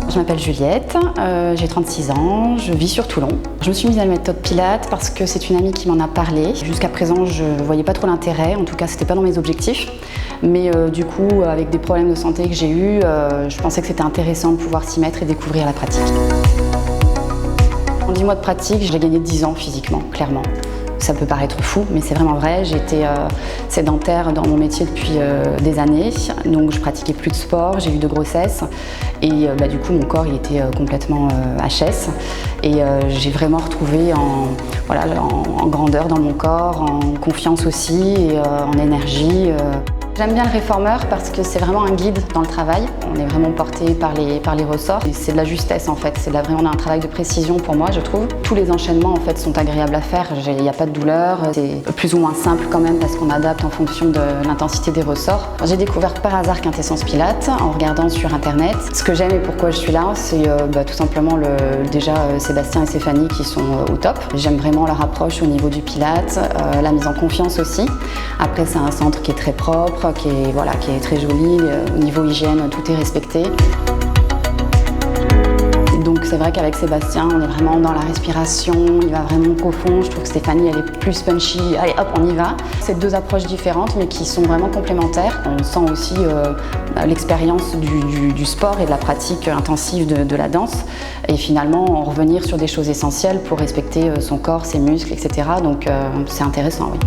Je m'appelle Juliette, j'ai 36 ans, je vis sur Toulon. Je me suis mise à la méthode Pilates parce que c'est une amie qui m'en a parlé. Jusqu'à présent, je ne voyais pas trop l'intérêt, en tout cas, c'était pas dans mes objectifs. Mais du coup, avec des problèmes de santé que j'ai eus, je pensais que c'était intéressant de pouvoir s'y mettre et découvrir la pratique. En 10 mois de pratique, j'ai gagné 10 ans physiquement, clairement. Ça peut paraître fou, mais c'est vraiment vrai. J'étais sédentaire dans mon métier depuis des années, donc je pratiquais plus de sport, j'ai eu 2 grossesses et du coup mon corps il était complètement HS et j'ai vraiment retrouvé en grandeur dans mon corps, en confiance aussi et en énergie. J'aime bien le réformeur parce que c'est vraiment un guide dans le travail. On est vraiment porté par les ressorts. C'est de la justesse en fait, c'est vraiment un travail de précision pour moi je trouve. Tous les enchaînements en fait sont agréables à faire, il n'y a pas de douleur. C'est plus ou moins simple quand même parce qu'on adapte en fonction de l'intensité des ressorts. J'ai découvert par hasard Quintessence Pilates en regardant sur internet. Ce que j'aime et pourquoi je suis là, c'est tout simplement déjà Sébastien et Stéphanie qui sont au top. J'aime vraiment leur approche au niveau du Pilates, la mise en confiance aussi. Après c'est un centre qui est très propre, qui est très joli, au niveau hygiène tout est respecté. Donc c'est vrai qu'avec Sébastien on est vraiment dans la respiration, il va vraiment profond, je trouve que Stéphanie elle est plus punchy, allez hop on y va. C'est 2 approches différentes mais qui sont vraiment complémentaires. On sent aussi l'expérience du sport et de la pratique intensive de la danse et finalement en revenir sur des choses essentielles pour respecter son corps, ses muscles, etc. Donc c'est intéressant, oui.